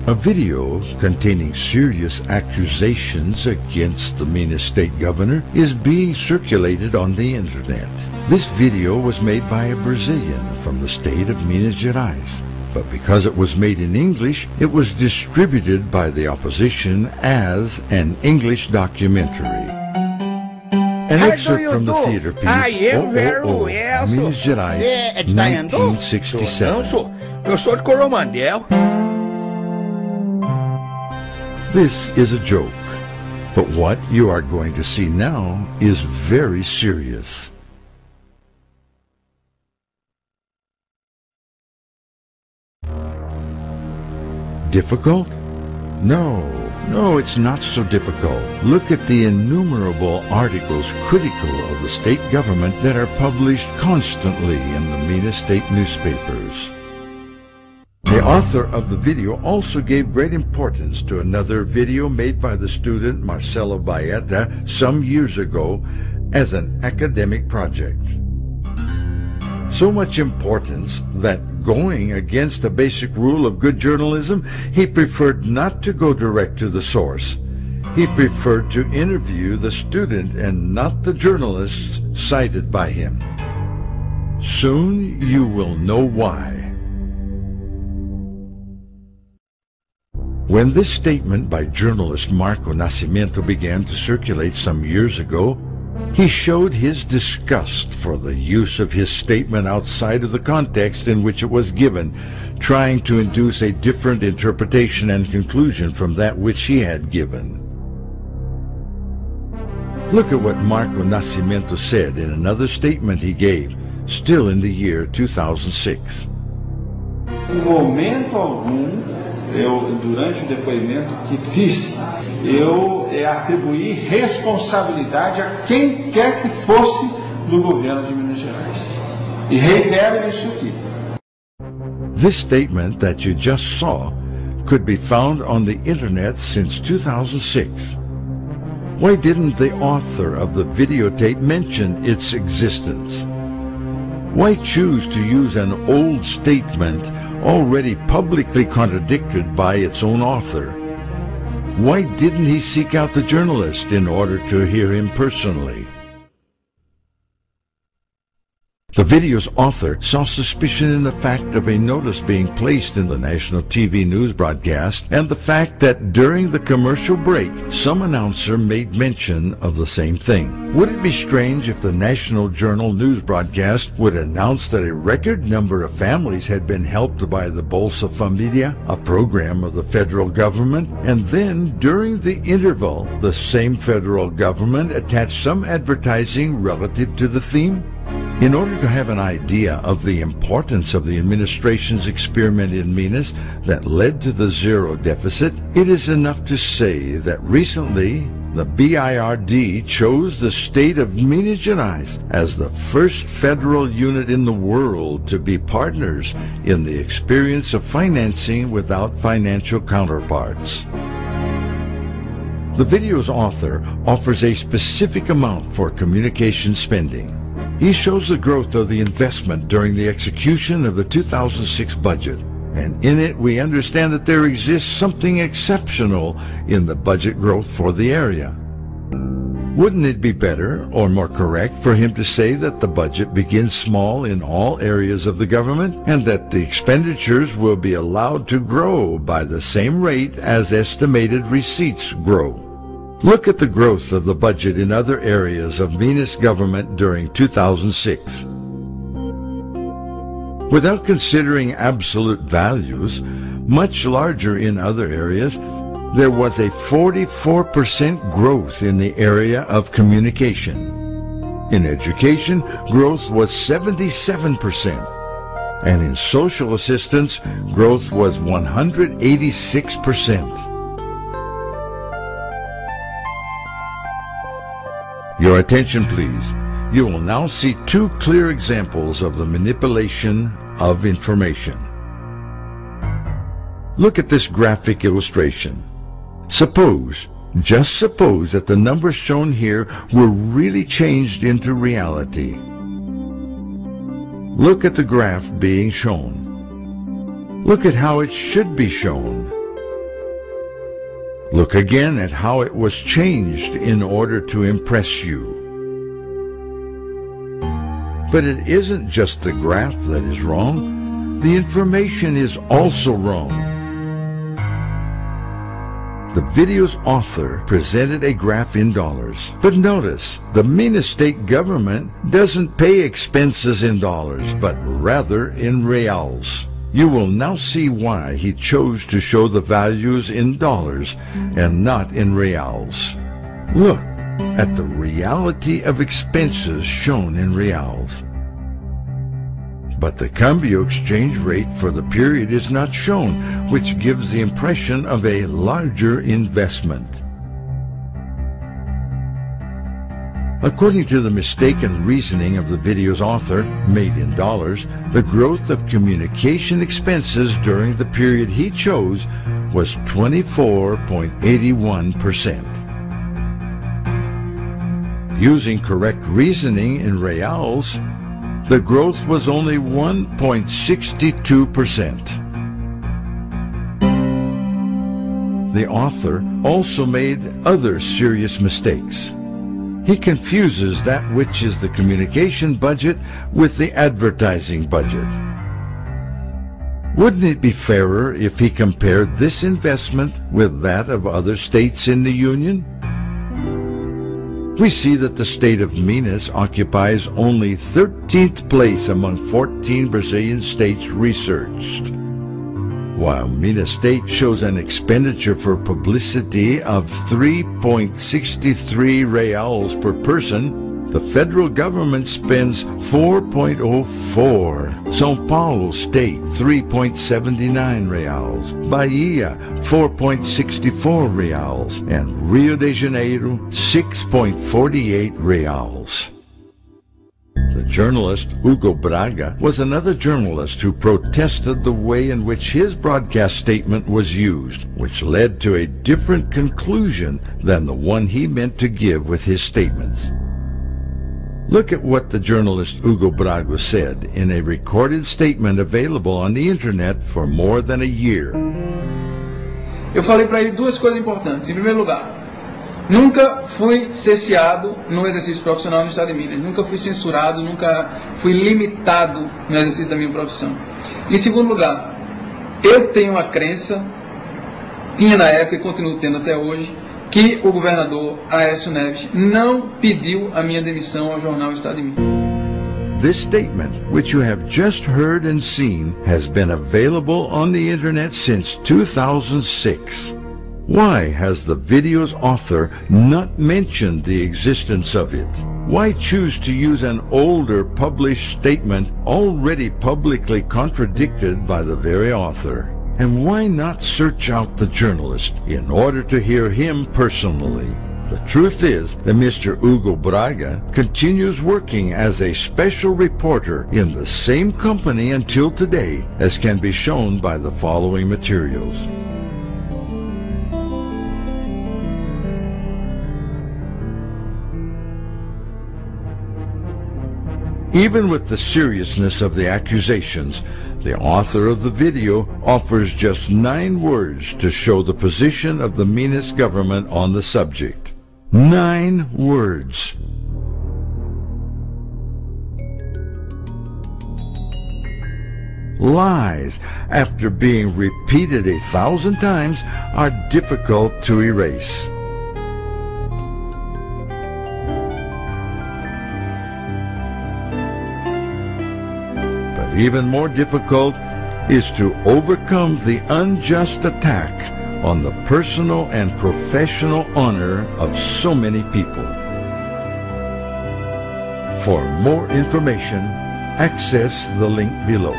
A video containing serious accusations against the Minas State governor is being circulated on the internet. This video was made by a Brazilian from the state of Minas Gerais, but because it was made in English, it was distributed by the opposition as an English documentary. An excerpt from the theater piece, Minas Gerais, 1967. Eu sou de Coromandel. This is a joke, but what you are going to see now is very serious. Difficult? No, it's not so difficult. Look at the innumerable articles critical of the state government that are published constantly in the Minas State newspapers. The author of the video also gave great importance to another video made by the student Marcelo Baeta some years ago as an academic project. So much importance that, going against the basic rule of good journalism, he preferred not to go direct to the source. He preferred to interview the student and not the journalists cited by him. Soon you will know why. When this statement by journalist Marco Nascimento began to circulate some years ago, he showed his disgust for the use of his statement outside of the context in which it was given, trying to induce a different interpretation and conclusion from that which he had given. Look at what Marco Nascimento said in another statement he gave, still in the year 2006. Em momento algum, durante o depoimento que fiz, eu atribuí responsabilidade a quem quer que fosse do governo de Minas Gerais. E reitero isso aqui. This statement that you just saw could be found on the internet since 2006. Why didn't the author of the videotape mention its existence? Why choose to use an old statement already publicly contradicted by its own author? Why didn't he seek out the journalist in order to hear him personally? The video's author saw suspicion in the fact of a notice being placed in the national TV news broadcast and the fact that during the commercial break, some announcer made mention of the same thing. Would it be strange if the national journal news broadcast would announce that a record number of families had been helped by the Bolsa Familia, a program of the federal government, and then during the interval, the same federal government attached some advertising relative to the theme? In order to have an idea of the importance of the administration's experiment in Minas that led to the zero deficit, it is enough to say that recently the BIRD chose the state of Minas Gerais as the first federal unit in the world to be partners in the experience of financing without financial counterparts. The video's author offers a specific amount for communication spending. He shows the growth of the investment during the execution of the 2006 budget, and in it we understand that there exists something exceptional in the budget growth for the area. Wouldn't it be better, or more correct, for him to say that the budget begins small in all areas of the government, and that the expenditures will be allowed to grow by the same rate as estimated receipts grow? Look at the growth of the budget in other areas of Minas government during 2006. Without considering absolute values, much larger in other areas, there was a 44% growth in the area of communication. In education, growth was 77%, and in social assistance, growth was 186%. Your attention, please. You will now see two clear examples of the manipulation of information. Look at this graphic illustration. Suppose, just suppose that the numbers shown here were really changed into reality. Look at the graph being shown. Look at how it should be shown. Look again at how it was changed in order to impress you. But it isn't just the graph that is wrong. The information is also wrong. The video's author presented a graph in dollars. But notice, the Minas state government doesn't pay expenses in dollars, but rather in reals. You will now see why he chose to show the values in dollars and not in reals. Look at the reality of expenses shown in reals. But the cambio exchange rate for the period is not shown, which gives the impression of a larger investment. According to the mistaken reasoning of the video's author, made in dollars, the growth of communication expenses during the period he chose was 24.81%. Using correct reasoning in reals, the growth was only 1.62%. The author also made other serious mistakes. He confuses that which is the communication budget with the advertising budget. Wouldn't it be fairer if he compared this investment with that of other states in the Union? We see that the state of Minas occupies only 13th place among 14 Brazilian states researched. While Minas State shows an expenditure for publicity of 3.63 reals per person, the federal government spends 4.04. São Paulo State, 3.79 reals. Bahia, 4.64 reals. And Rio de Janeiro, 6.48 reals. The journalist Hugo Braga was another journalist who protested the way in which his broadcast statement was used, which led to a different conclusion than the one he meant to give with his statements. Look at what the journalist Hugo Braga said in a recorded statement available on the internet for more than a year. Eu falei para ele duas coisas importantes. Em primeiro lugar, nunca fui cesseado no exercício profissional no Estado de Minas. Nunca fui censurado, nunca fui limitado no exercício da minha profissão. Em segundo lugar, eu tenho uma crença, tinha na época e continuo tendo até hoje, que o governador Aecio Neves não pediu a minha demissão ao jornal Estado de Minas. This statement, which you have just heard and seen, has been available on the internet since 2006. Why has the video's author not mentioned the existence of it? Why choose to use an older published statement already publicly contradicted by the very author? And why not search out the journalist in order to hear him personally? The truth is that Mr. Hugo Braga continues working as a special reporter in the same company until today, as can be shown by the following materials. Even with the seriousness of the accusations, the author of the video offers just 9 words to show the position of the Minas government on the subject. 9 words. Lies, after being repeated 1,000 times, are difficult to erase. Even more difficult is to overcome the unjust attack on the personal and professional honor of so many people. For more information, access the link below.